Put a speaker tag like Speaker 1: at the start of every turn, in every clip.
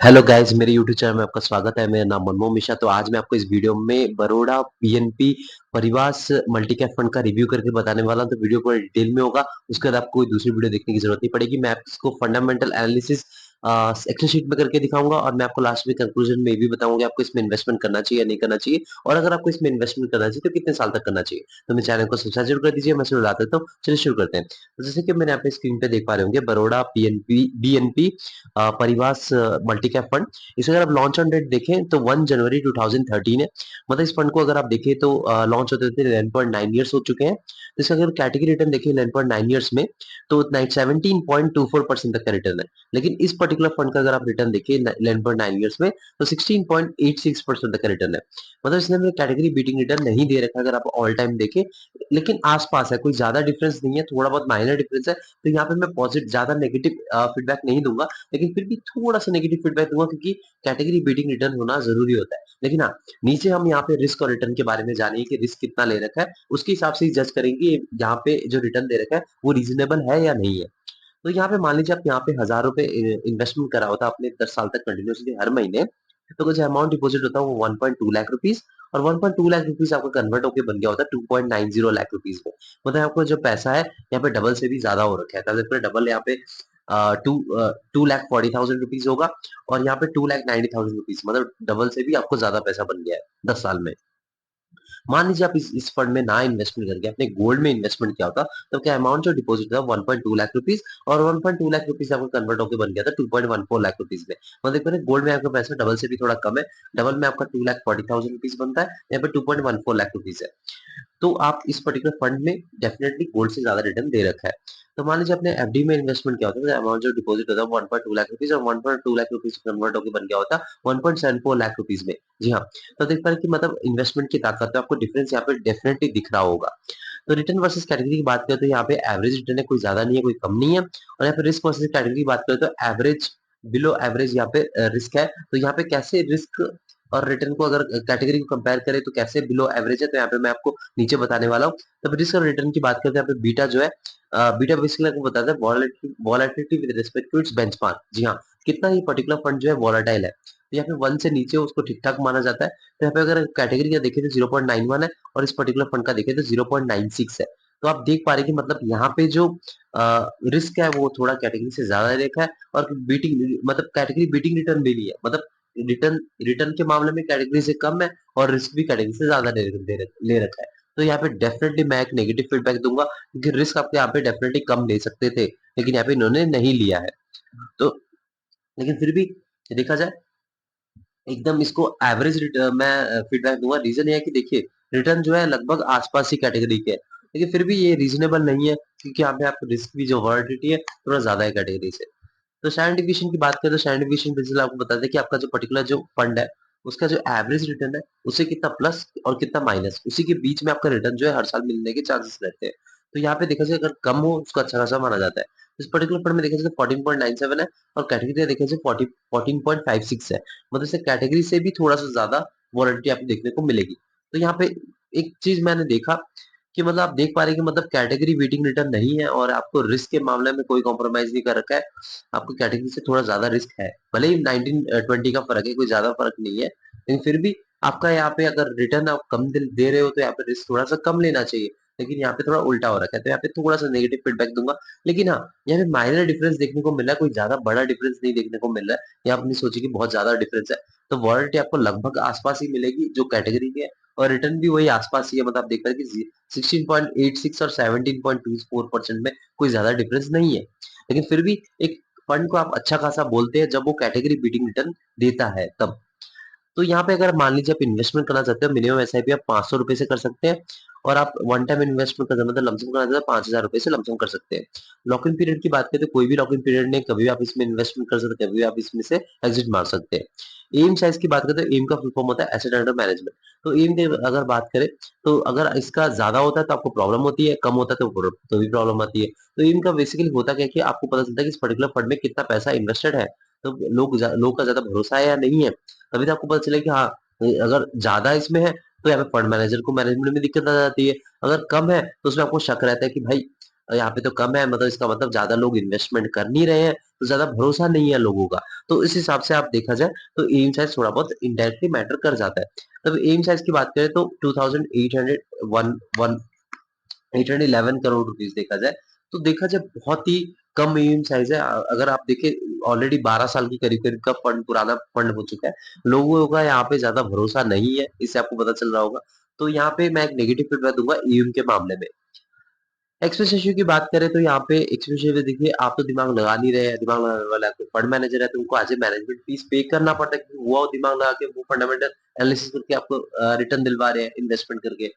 Speaker 1: Hello guys, मेरे YouTube channel में आपका स्वागत है। मेरा नाम मनमोहन मिश्रा। तो आज मैं आपको इस वीडियो में Baroda PNP परिवास multi cap fund का रिव्यू करके बताने वाला हूं। तो वीडियो पूरा डिटेल में होगा, उसके बाद आपको कोई दूसरी वीडियो देखने की जरूरत नहीं पड़ेगी। मैं आपको फंडामेंटल एनालिसिस एक्सेल शीट में करके दिखाऊंगा और मैं आपको लास्ट में कंक्लूजन में ये भी बताऊंगा कि आपको इसमें इन्वेस्टमेंट करना चाहिए या नहीं करना चाहिए, और अगर आपको इसमें इन्वेस्टमेंट करना चाहिए तो कितने साल तक करना चाहिए। तो मेरे चैनल को सब्सक्राइब जरूर कर दीजिए। मैं शुरू करता हूँ, चलिए शुरू करते हैं। तो जैसे कि मैंने अपने स्क्रीन पे देख पा रहे होंगे, Baroda PNP BNP परिवास multi cap fund. इसे अगर आप लॉन्च ऑन डेट देखें तो 1 जनवरी 2013 है। मतलब इस फंड को अगर आप देखें तो लॉन्च होते होते 11.9 इयर्स हो चुके हैं। तो इसका अगर कैटेगरी रिटर्न देखें 11.9 इयर्स में, तो 17.24% तक का रिटर्न है। लेकिन इस पर्टिकुलर फंड का अगर आप रिटर्न देखें 11.9 इयर्स में, तो 16.86% तक का रिटर्न है। मतलब इसने हमें कैटेगरी बीटिंग रिटर्न नहीं दे रखा अगर आप ऑल टाइम देखें, लेकिन आसपास है, कोई ज्यादा डिफरेंस नहीं है, थोड़ा बहुत माइनर डिफरेंस है। तो यहाँ पे मैं पॉजिटिव ज्यादा नेगेटिव फीडबैक नहीं दूंगा, लेकिन फिर भी थोड़ा सा नेगेटिव फीडबैक दूंगा क्योंकि कैटेगरी बीटिंग रिटर्न होना जरूरी होता है। लेकिन हाँ, नीचे हम यहाँ पे रिस्क और रिटर्न के बारे में जानेंगे कि रिस्क कितना ले रखा है, उसके हिसाब से ही जज करेंगे यहाँ पे जो रिटर्न दे रखा है वो रीजनेबल है या नहीं है। तो यहाँ पे मान लीजिए आप यहाँ पे 1000 रुपए इन्वेस्टमेंट करा होता आपने 10 साल तक कंटिन्यूसली हर महीने, तो जो अमाउंट डिपॉजिट होता है वो 1.2 लाख रुपीज, और 1.2 लाख रुपीज आपका कन्वर्ट होकर बन गया होता है 2.90 लाख रुपीज में। मतलब आपको जो पैसा है यहाँ पे डबल से भी ज्यादा हो रखा है। डबल यहाँ पे टू लाख 40,000 रुपीज होगा, और यहाँ पे 2,90,000 रुपीज, मतलब डबल से भी आपको ज्यादा पैसा बन गया है 10 साल में। मान लीजिए आप इस फंड में ना इन्वेस्टमेंट करके अपने गोल्ड में इन्वेस्टमेंट किया होता, तो क्या अमाउंट जो डिपॉजिट था 1.2 लाख रुपीज, और 1.2 लाख रुपीज आपको कन्वर्ट होकर बन गया था 2.14 लाख रुपीज में। मतलब देखो गोल्ड में आपका पैसा डबल से भी थोड़ा कम है। डबल में आपका 2,40,000 रुपीज बनता है, यहाँ पे 2.14 लाख रुपीज है। तो आप इस पर्टिकुलर फंड में डेफिनेटली गोल्ड से ज्यादा रिटर्न दे रखा है। तो मान लीजिए आपने एफडी में इन्वेस्टमेंट किया होता है, अमाउंट जो डिपॉजिट होता है 1.2 लाख रुपीज, और 1.2 लाख रुपीज कन्वर्ट होकर बन गया होता 1.74 लाख रुपीज में। जी हाँ। तो देख पा रहे हैं कि मतलब इन्वेस्टमेंट की ताकत है, आपको डिफरेंस यहाँ पे डेफिनेटली दिख रहा होगा। तो रिटर्न वर्सेस कैटेगरी की बात करें तो यहाँ पे एवरेज रिटर्न है, कोई ज्यादा नहीं है कोई कम नहीं है। और यहाँ पे रिस्क वर्सेस कैटेगरी की बात करें तो एवरेज, बिलो एवरेज यहाँ पे रिस्क है। तो यहाँ पे कैसे रिस्क और रिटर्न को अगर कैटेगरी को कंपेयर करें तो कैसे बिलो एवरेज है, तो यहाँ पे मैं आपको नीचे बताने वाला हूँ। तब रिस्क और रिटर्न की बात करते हैं, यहाँ पे बीटा जो है, बीटा बेसिकली आपको बताता है volatility with respect to its benchmark. जी हाँ, कितना ये पर्टिकुलर फंड जो है वॉलेटाइल है। तो यहाँ पे 1 से नीचे उसको ठीक ठाक माना जाता है। तो यहाँ पे अगर कैटेगरी का देखें तो 0.91 है, और इस पर्टिकुलर फंड का देखें तो 0.96 है। तो आप देख पा रहे हैं कि मतलब यहाँ पे जो रिस्क है वो थोड़ा कैटेगरी से ज्यादा देखा है, और बीटिंग मतलब कैटेगरी बीटिंग रिटर्न भी नहीं है। मतलब रिटर्न रिटर्न के मामले में कैटेगरी से कम है, और रिस्क भी कैटेगरी से ज्यादा ले रखा है। तो यहाँ पे डेफिनेटली मैं एक नेगेटिव फीडबैक दूंगा, क्योंकि रिस्क आपके यहाँ पे डेफिनेटली कम ले सकते थे, लेकिन यहाँ पे इन्होंने नहीं लिया है। तो लेकिन फिर भी देखा जाए, एकदम इसको एवरेज मैं फीडबैक दूंगा। रीजन ये है कि देखिए रिटर्न जो है लगभग आसपास ही कैटेगरी के है, लेकिन फिर भी ये रीजनेबल नहीं है, क्योंकि यहाँ पे आपको रिस्क भी जो वर्टिलिटी है थोड़ा ज्यादा है कैटेगरी से। तो स्टैंडर्ड डिवीजन की बात करें तो स्टैंडर्ड डिवीजन बेसिस आपको बता दें कि आपका जो पर्टिकुलर जो फंड है, उसका जो एवरेज रिटर्न है उसे कितना प्लस और कितना माइनस, उसी के बीच में आपका रिटर्न जो है हर साल मिलने के चांसेस रहते हैं। तो यहाँ पे देखा जाए अगर कम हो उसको अच्छा खासा माना जाता है। इस पर्टिकुलर फंड में देखा जाए 14.97 है, और कैटेगरी देखा जाए 14.56 है। मतलब इसे कैटेगरी से भी थोड़ा सा ज्यादा वॉलिटी आपको देखने को मिलेगी। तो यहाँ पे एक चीज मैंने देखा कि मतलब आप देख पा रहे हैं कि मतलब कैटेगरी बीटिंग रिटर्न नहीं है, और आपको रिस्क के मामले में कोई कॉम्प्रोमाइज नहीं कर रखा है। आपको कैटेगरी से थोड़ा ज्यादा रिस्क है, भले ही 19-20 का फर्क है, कोई ज्यादा फर्क नहीं है, लेकिन फिर भी आपका यहाँ पे अगर रिटर्न आप कम दे रहे हो तो यहाँ पे रिस्क थोड़ा सा कम लेना चाहिए। लेकिन यहाँ पे थोड़ा उल्टा हो रखा है, तो यहाँ पे थोड़ा सा नेगेटिव फीडबैक दूंगा। लेकिन हाँ, यहाँ पे माइनर डिफरेंस देखने को मिल रहा है, कोई ज्यादा बड़ा डिफरेंस नहीं देखने को मिल रहा है। या अपनी सोची कि बहुत ज्यादा डिफरेंस है, तो वॉलिटी आपको लगभग आसपास ही मिलेगी जो कैटेगरी की है, और रिटर्न भी वही आसपास ही है। मतलब आप देख रहे हैं कि 16.86 और 17.24% में कोई ज्यादा डिफरेंस नहीं है। लेकिन फिर भी एक फंड को आप अच्छा खासा बोलते हैं जब वो कैटेगरी बीटिंग रिटर्न देता है तब। तो यहाँ पे अगर मान लीजिए आप इन्वेस्टमेंट करना चाहते हो, मिनिमम एसआईपी आप 500 रुपए से कर सकते हैं, और आप वन टाइम इन्वेस्टमेंट करना मतलब लमसम करना चाहते हैं 5,000 रुपए से लमसम कर सकते हैं। लॉक इन पीरियड की बात करें तो कोई भी लॉक इन पीरियड नहीं, कभी भी आप इसमें इन्वेस्टमेंट कर सकते हैं, कभी भी आप इसमें से एग्जिट मार सकते हैं। एम साइज की बात करें तो एम का फुल फॉर्म होता है एसेट अंडर मैनेजमेंट। तो एम की अगर बात करें तो अगर इसका ज्यादा होता है तो आपको प्रॉब्लम होती है, कम होता है तो भी प्रॉब्लम आती है। तो एम का बेसिकली होता क्या है कि आपको पता चलता है कि इस पर्टिकुलर फंड में कितना पैसा इन्वेस्टेड है, तो लोग का ज्यादा भरोसा है या नहीं है। तभी तो आपको पता चले कि हाँ, अगर ज्यादा इसमें है तो यहाँ पे फंड मैनेजर को मैनेजमेंट में दिक्कत आ जाती है, अगर कम है तो उसमें आपको शक रहता है कि भाई यहाँ पे तो कम है, मतलब इसका मतलब ज्यादा लोग इन्वेस्टमेंट कर नहीं रहे हैं, तो ज्यादा भरोसा नहीं है लोगों का। तो इस हिसाब से आप देखा जाए तो एम साइज थोड़ा बहुत इनडायरेक्टली मैटर कर जाता है। तब एम साइज की बात करें तो 811 करोड़ रुपीस देखा जाए, तो देखा जाए बहुत ही कम एम साइज है। अगर आप देखें ऑलरेडी 12 साल की करीब करीब का फंड, पुराना फंड हो चुका है, लोगों का यहाँ पे ज्यादा भरोसा नहीं है, इससे आपको पता चल रहा होगा। तो यहाँ पे मैं एक नेगेटिव फीडबैक दूंगा ईयूएम के मामले में। एक्सपेंस रेशियो की बात करें तो यहाँ पे एक्सपेंस रेशियो देखिए, आप तो दिमाग लगा नहीं रहे हैं, दिमाग लगाने वाला कोई फंड मैनेजर है तो उनको आज मैनेजमेंट फीस पे करना पड़ता है, क्योंकि वो दिमाग लगा के वो फंडामेंटल एनालिसिस करके आपको रिटर्न दिलवा रहे हैं इन्वेस्टमेंट करके।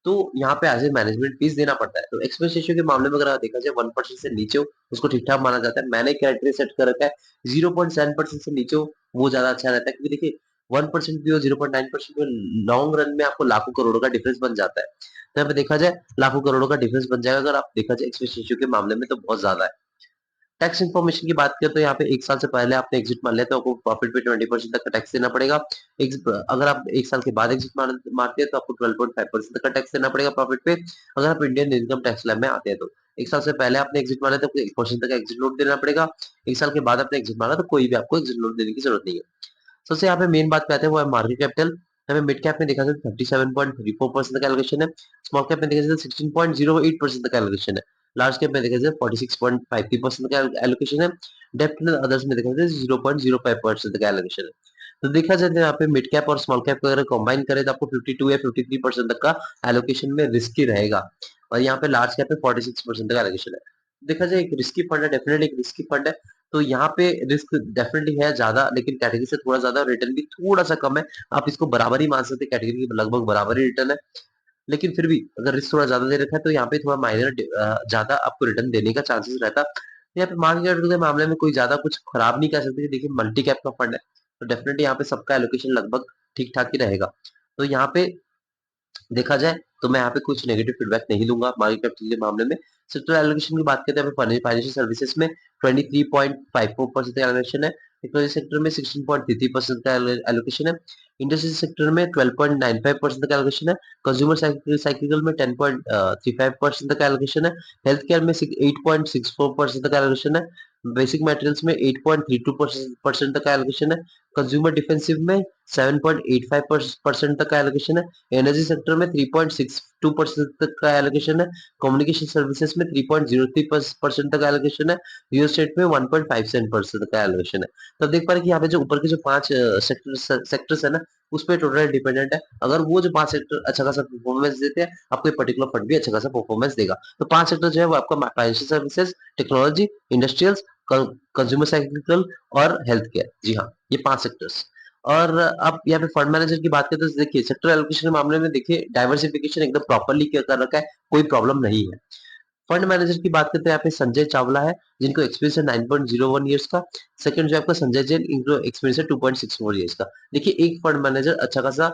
Speaker 1: तो यहाँ पे एज ए मैनेजमेंट फीस देना पड़ता है। तो एक्सपेंस रेशियो के मामले में अगर देखा जाए 1% से नीचे हो उसको ठीक ठाक माना जाता है। मैंने क्राइटेरिया सेट कर रखा है 0.7% से नीचे हो वो ज्यादा अच्छा रहता है, क्योंकि देखिए 1% भी हो 0.9% भी हो, लॉन्ग रन में आपको लाखों करोड़ों का डिफरेंस बन जाता है। तो यहाँ पे देखा जाए लाखों करोड़ों का डिफरेंस बन जाएगा अगर आप देखा जाए एक्सपेंस रेशियो के मामले में, तो बहुत ज्यादा है। टैक्स इन्फॉर्मेशन की बात करें तो यहाँ पे 1 साल से पहले आपने एग्जिट मार लिया तो आपको प्रॉफिट पे 20% तक का टैक्स देना पड़ेगा। अगर आप 1 साल के बाद एग्जिट मारते हैं तो आपको 12.5% तक का टैक्स देना पड़ेगा प्रॉफिट पे, अगर आप इंडियन इनकम टैक्स स्लैब में आते हैं तो। 1 साल से पहले आपने एग्जिट मारा तो आपको 1% तक का एग्जिट नोट देना पड़ेगा। 1 साल के बाद आपने एग्जिट मारा तो कोई भी आपको एग्जिट नोट देने की जरूरत नहीं है। सबसे यहाँ पे मेन बात पे आते हैं वो है मार्केट कैपिटल। यहाँ पे मिड कैप में देखा जाए 37.34% का एलोकेशन है, स्मॉल कैप में देखा जाए 16.08% का एलोकेशन है, लार्ज कैप में देखा जाए 46.53% का एलोकेशन है, डेप्ट एंड अदर्स में देखा जाए 0.05% का एलोकेशन है। तो देखा जाए तो यहाँ पे मिड कैप और स्मॉल कैप को अगर कंबाइन करें तो आपको 52 या 53% तक का एलोकेशन में रिस्की रहेगा, और यहाँ पे लार्ज कैप में 46% का एलोकेशन है। देखा जाए एक रिस्की फंड है, डेफिनेटली एक रिस्की फंड है। तो यहाँ पे रिस्क डेफिनेटली है ज्यादा, लेकिन कैटेगरी से थोड़ा ज्यादा, रिटर्न भी थोड़ा सा कम है। आप इसको बराबर ही मान सकते हैं, कैटेगरी की लगभग बराबर ही रिटर्न है। लेकिन फिर भी अगर रिस्क थोड़ा ज्यादा दे रखा है तो यहाँ पे थोड़ा माइनर ज्यादा आपको रिटर्न देने का चांसेस रहता है। यहाँ पे मार्केट के मामले में कोई ज्यादा कुछ खराब नहीं कह सकते, देखिए मल्टी कैप का फंड है तो डेफिनेटली यहाँ पे सबका एलोकेशन लगभग ठीक ठाक ही रहेगा। तो यहाँ पे देखा जाए तो मैं यहाँ पे कुछ नेगेटिव फीडबैक नहीं दूंगा मार्केट कैपिटल के मामले में। सेक्टर एलोकेशन की बात करते हैं फाइनेंशियल सर्विसेज में 23.54% का एलोकेशन है, टेक्नोलॉजी सेक्टर में 16.33% का एलोकेशन है, इंडस्ट्री सेक्टर में 12.95% का एलोकेशन है, कंज्यूमर साइकिल में 10.35% का एलोकेशन है, हेल्थ केयर में 8.64% का एलोकेशन है, बेसिक मटेरियल्स में 8.32% तक का एलोकेशन है, कंज्यूमर डिफेंसिव में 7.85% तक का एलोकेशन है, एनर्जी सेक्टर में 3.62% तक का एलोकेशन है, कम्युनिकेशन सर्विसेज में 3.03% तक का एलोकेशन है, रियल एस्टेट में 1.57% तक का एलोकेशन है। तो आप देख पा रहे हैं कि यहाँ पे जो ऊपर के जो 5 सेक्टर्स है ना, उस पर टोटल डिपेंडेंट है। अगर वो जो 5 सेक्टर अच्छा खासा परफॉर्मेंस देते हैं, आपको पर्टिकुलर फंड भी अच्छा खासा परफॉर्मेंस देगा। तो 5 सेक्टर जो है वो आपका financial services, technology, industrials, consumer cycle और हेल्थ केयर। जी हाँ, ये 5 सेक्टर्स। और अब यहाँ पे फंड मैनेजर की बात करें तो देखिए सेक्टर एलोकेशन के मामले में देखिए डाइवर्सिफिकेशन एकदम प्रॉपर्ली कर रखा है, कोई प्रॉब्लम नहीं है। फंड मैनेजर की बात करते हैं यहाँ पे संजय चावला है, जिनको एक्सपीरियंस है 9.01 ईयर्स का। सेकंड जो आपका संजय जैन, इनको एक्सपीरियंस है 2.64 ईयर्स का। देखिए एक फंड मैनेजर अच्छा खासा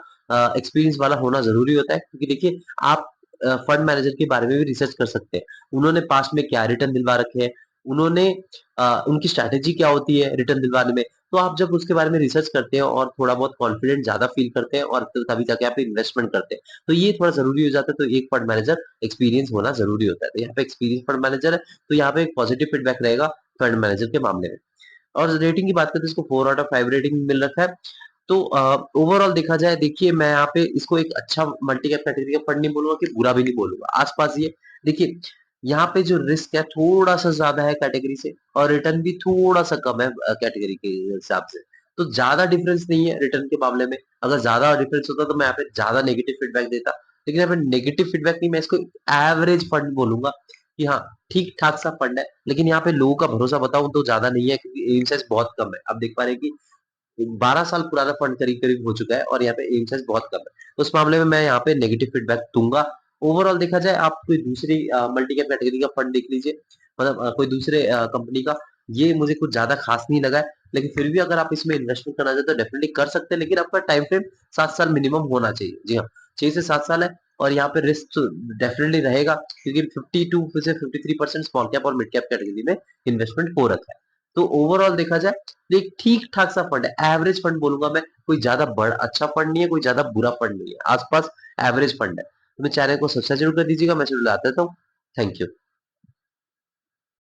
Speaker 1: एक्सपीरियंस वाला होना जरूरी होता है, क्योंकि देखिए आप फंड मैनेजर के बारे में भी रिसर्च कर सकते हैं, उन्होंने पास्ट में क्या रिटर्न दिलवा रखे हैं, उन्होंने उनकी स्ट्रैटेजी क्या होती है रिटर्न दिलवाने में। तो आप जब उसके बारे में रिसर्च करते हैं और थोड़ा बहुत कॉन्फिडेंट ज्यादा फील करते हैं और तभी जाके आप इन्वेस्टमेंट करते हैं, तो ये थोड़ा जरूरी हो जाता है। तो एक फंड मैनेजर एक्सपीरियंस होना जरूरी होता है, तो यहाँ पे एक्सपीरियंस फंड मैनेजर है, तो यहाँ पे एक पॉजिटिव फीडबैक रहेगा फंड मैनेजर के मामले में। और रेटिंग की बात करते हैं, इसको 4/5 रेटिंग मिल रखा है। तो ओवरऑल देखा जाए, देखिए मैं यहाँ पे इसको एक अच्छा मल्टी कैप कैटेगरी का फंड नहीं बोलूंगा कि बुरा भी नहीं बोलूंगा, आसपास ये। देखिए यहाँ पे जो रिस्क है थोड़ा सा ज्यादा है कैटेगरी से, और रिटर्न भी थोड़ा सा कम है कैटेगरी के हिसाब से। तो ज्यादा डिफरेंस नहीं है रिटर्न के मामले में, अगर ज्यादा डिफरेंस होता तो मैं यहाँ पे ज्यादा नेगेटिव फीडबैक देता, लेकिन यहाँ पे नेगेटिव फीडबैक नहीं, मैं इसको एवरेज फंड बोलूंगा कि हाँ ठीक ठाक सा फंड है। लेकिन यहाँ पे लोगों का भरोसा बताऊं तो ज्यादा नहीं है, क्योंकि एम साइज बहुत कम है। आप देख पा रहे हैं कि 12 साल पुराना फंड करीब करीब हो चुका है और यहाँ पे एम साइज बहुत कम है, तो उस मामले में मैं यहाँ पे नेगेटिव फीडबैक दूंगा। ओवरऑल देखा जाए आप कोई दूसरी मल्टी कैप कैटेगरी का फंड देख लीजिए, मतलब कोई दूसरे कंपनी का, ये मुझे कुछ ज्यादा खास नहीं लगा है। लेकिन फिर भी अगर आप इसमें इन्वेस्टमेंट करना चाहते तो डेफिनेटली कर सकते हैं, लेकिन आपका टाइम फ्रेम 7 साल मिनिमम होना चाहिए। जी हाँ, 6 से 7 साल है। और यहाँ पे रिस्क डेफिनेटली रहेगा, क्योंकि 52 से 53% स्मॉल कैप और मिड कैप कैटेगरी में इन्वेस्टमेंट हो रखा है। तो ओवरऑल देखा जाए तो एक ठीक ठाक सा फंड है, एवरेज फंड बोलूंगा मैं, कोई ज्यादा बड़ा अच्छा फंड नहीं है, कोई ज्यादा बुरा फंड नहीं है, आसपास एवरेज फंड है। तो मैं चैनल को सब्सक्राइब जरूर कर दीजिएगा, मैं जरूर लाता हूँ। Thank you.